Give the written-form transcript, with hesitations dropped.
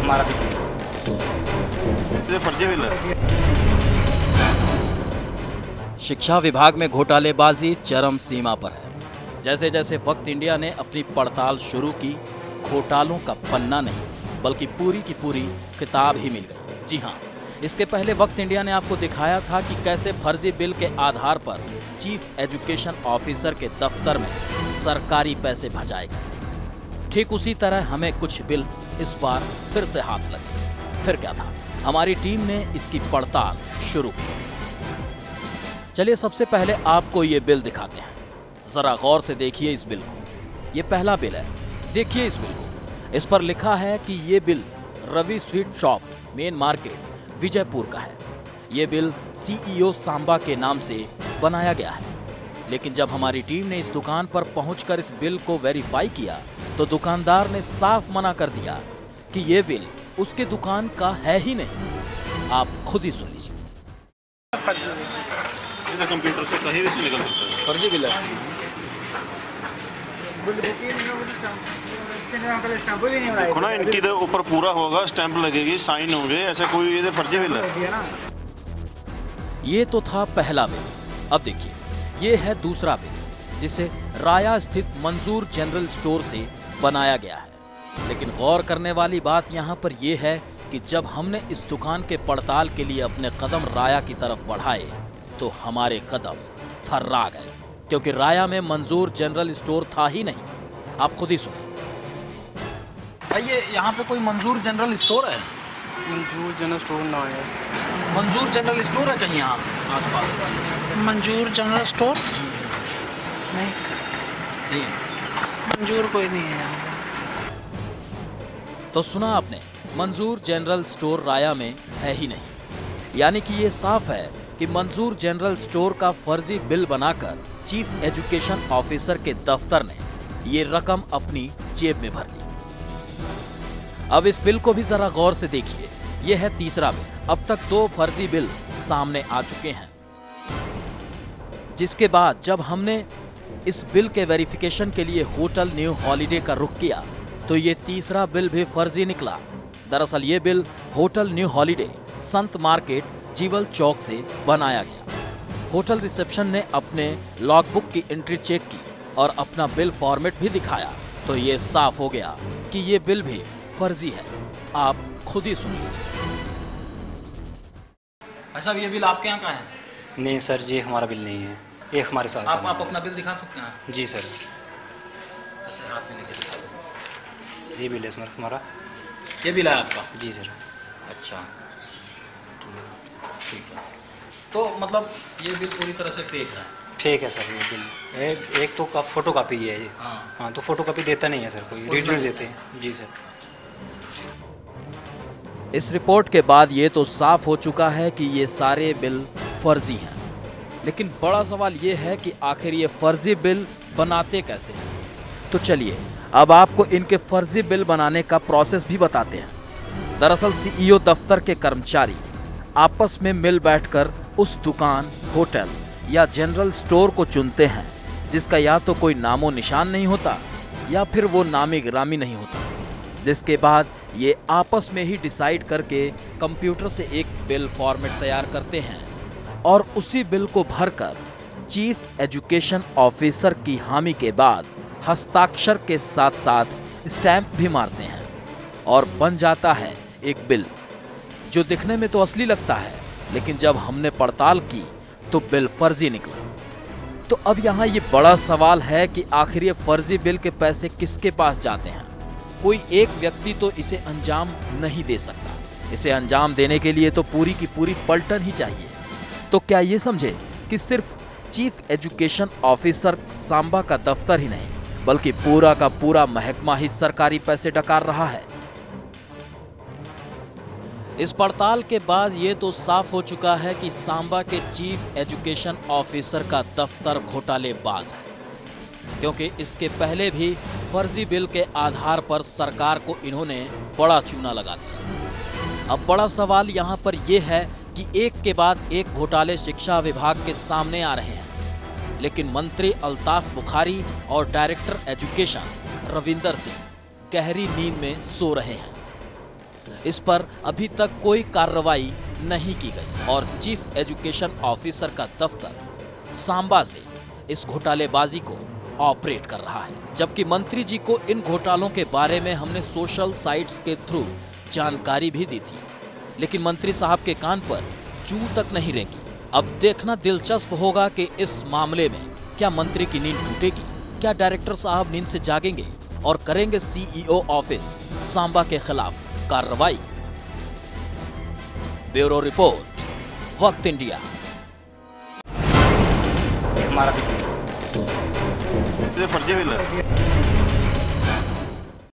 हमारा भी फर्जी बिल है। शिक्षा विभाग में घोटालेबाजी चरम सीमा पर है। जैसे जैसे वक्त इंडिया ने अपनी पड़ताल शुरू की, घोटालों का पन्ना नहीं बल्कि पूरी की पूरी किताब ही मिल गई। जी हाँ, इसके पहले वक्त इंडिया ने आपको दिखाया था कि कैसे फर्जी बिल के आधार पर चीफ एजुकेशन ऑफिसर के दफ्तर में सरकारी पैसे भजाए गए। ठीक उसी तरह हमें कुछ बिल इस बार फिर से हाथ लगे। फिर क्या था, हमारी टीम ने इसकी पड़ताल शुरू की। चलिए सबसे पहले आपको ये बिल दिखाते हैं। जरा गौर से देखिए इस बिल को। ये पहला बिल है, देखिए इस बिल को। इस पर लिखा है कि ये bill Ravi sweet shop, main market, Vijaypur का है। ये बिल सीईओ सांबा के नाम से बनाया गया है। लेकिन जब हमारी टीम ने इस दुकान पर पहुंचकर इस बिल को वेरीफाई किया तो दुकानदार ने साफ मना कर दिया कि ये बिल उसके दुकान का है ही नहीं। आप खुद ही सुन लीजिए। कंप्यूटर से कहीं भी से निकल सकता है। फर्जी बिल है। देखो ना, इनकी तो ऊपर पूरा होगा, स्टैंप लगेगी, साइन होंगे, ऐसा कोई ये तो फर्जी बिल है। ये तो था पहला बिल। अब देखिए, ये है दूसरा बिल, जिसे राया स्थित मंजूर जनरल स्टोर से बनाया गया है। लेकिन गौर करने वाली बात यहाँ पर यह है कि जब हमने इस दुकान के पड़ताल के लिए अपने कदम राया की तरफ बढ़ाए तो हमारे कदम थर्रा गए, क्योंकि राया में मंजूर जनरल स्टोर था ही नहीं। आप खुद ही सुनिए। भाई, ये यहाँ पे कोई मंजूर जनरल स्टोर है? मंजूर जनरल स्टोर ना है। मंजूर जनरल स्टोर है कहीं यहाँ आसपास? मंजूर जनरल स्टोर नहीं, नहीं। मंजूर कोई नहीं है यहाँ। तो सुना आपने, मंजूर जनरल स्टोर राया में है ही नहीं। यानी कि ये साफ है कि मंजूर जनरल स्टोर का फर्जी बिल बनाकर चीफ एजुकेशन ऑफिसर के दफ्तर ने ये रकम अपनी जेब में भर ली। अब इस बिल को भी जरा गौर से देखिए। यह है तीसरा बिल। अब तक 2 फर्जी बिल सामने आ चुके हैं, जिसके बाद जब हमने इस बिल के वेरिफिकेशन के लिए होटल न्यू हॉलिडे का रुख किया तो ये तीसरा बिल भी फर्जी निकला। दरअसल ये बिल होटल न्यू हॉलिडे, संत मार्केट, जीवल चौक से बनाया गया। होटल रिसेप्शन ने अपने लॉगबुक की एंट्री चेक की और अपना बिल फॉर्मेट भी दिखाया तो ये साफ हो गया कि ये बिल भी फर्जी है। आप खुद ही सुन लीजिए। अच्छा, ये बिल आपके यहाँ का है? नहीं सर, ये हमारा बिल नहीं है, ये हमारे साथ। आप अपना बिल दिखा सकते हैं? जी सर। अच्छा, हाथ में लेके दिखा दो। ये बिल है सर हमारा। ये बिल है आपका? जी सर। अच्छा, ठीक है। तो मतलब ये बिल पूरी तरह से फेक है? ठीक है सर, ये बिल एक तो फोटो कापी है ये। हाँ, तो फोटो कापी देता नहीं है सर कोई, ओरिजिनल देते हैं। जी सर। इस रिपोर्ट के बाद ये तो साफ हो चुका है कि ये सारे बिल फर्जी हैं। लेकिन बड़ा सवाल ये है कि आखिर ये फर्जी बिल बनाते कैसे हैं? तो चलिए अब आपको इनके फर्जी बिल बनाने का प्रोसेस भी बताते हैं। दरअसल सीईओ दफ्तर के कर्मचारी आपस में मिल बैठकर उस दुकान, होटल या जनरल स्टोर को चुनते हैं जिसका या तो कोई नामो निशान नहीं होता या फिर वो नामी गिरामी नहीं होता। जिसके बाद ये आपस में ही डिसाइड करके कंप्यूटर से एक बिल फॉर्मेट तैयार करते हैं और उसी बिल को भरकर चीफ एजुकेशन ऑफिसर की हामी के बाद हस्ताक्षर के साथ साथ स्टैंप भी मारते हैं और बन जाता है एक बिल जो दिखने में तो असली लगता है, लेकिन जब हमने पड़ताल की तो बिल फर्जी निकला। तो अब यहाँ ये बड़ा सवाल है कि आखिर ये फर्जी बिल के पैसे किसके पास जाते हैं? कोई एक व्यक्ति तो इसे अंजाम नहीं दे सकता। इसे अंजाम देने के लिए तो पूरी की पूरी पलटन ही चाहिए। तो क्या ये समझे कि सिर्फ चीफ एजुकेशन ऑफिसर सांबा का दफ्तर ही नहीं बल्कि पूरा का पूरा महकमा ही सरकारी पैसे डकार रहा है? इस पड़ताल के बाद ये तो साफ हो चुका है कि सांबा के चीफ एजुकेशन ऑफिसर का दफ्तर घोटालेबाज है, क्योंकि इसके पहले भी फर्जी बिल के आधार पर सरकार को इन्होंने बड़ा चूना लगा दिया। अब बड़ा सवाल यहाँ पर यह है कि एक के बाद एक घोटाले शिक्षा विभाग के सामने आ रहे हैं, लेकिन मंत्री अल्ताफ बुखारी और डायरेक्टर एजुकेशन रविंदर सिंह गहरी नींद में सो रहे हैं। इस पर अभी तक कोई कार्रवाई नहीं की गई और चीफ एजुकेशन ऑफिसर का दफ्तर सांबा से इस घोटालेबाजी को ऑपरेट कर रहा है, जबकि मंत्री जी को इन घोटालों के बारे में हमने सोशल साइट्स के थ्रू जानकारी भी दी थी, लेकिन मंत्री साहब के कान पर जू तक नहीं रेंगी। अब देखना दिलचस्प होगा कि इस मामले में क्या मंत्री की नींद टूटेगी, क्या डायरेक्टर साहब नींद से जागेंगे और करेंगे सीईओ ऑफिस सांबा के खिलाफ कार्रवाई। ब्यूरो रिपोर्ट, वक्त इंडिया। फर्जी बिल है।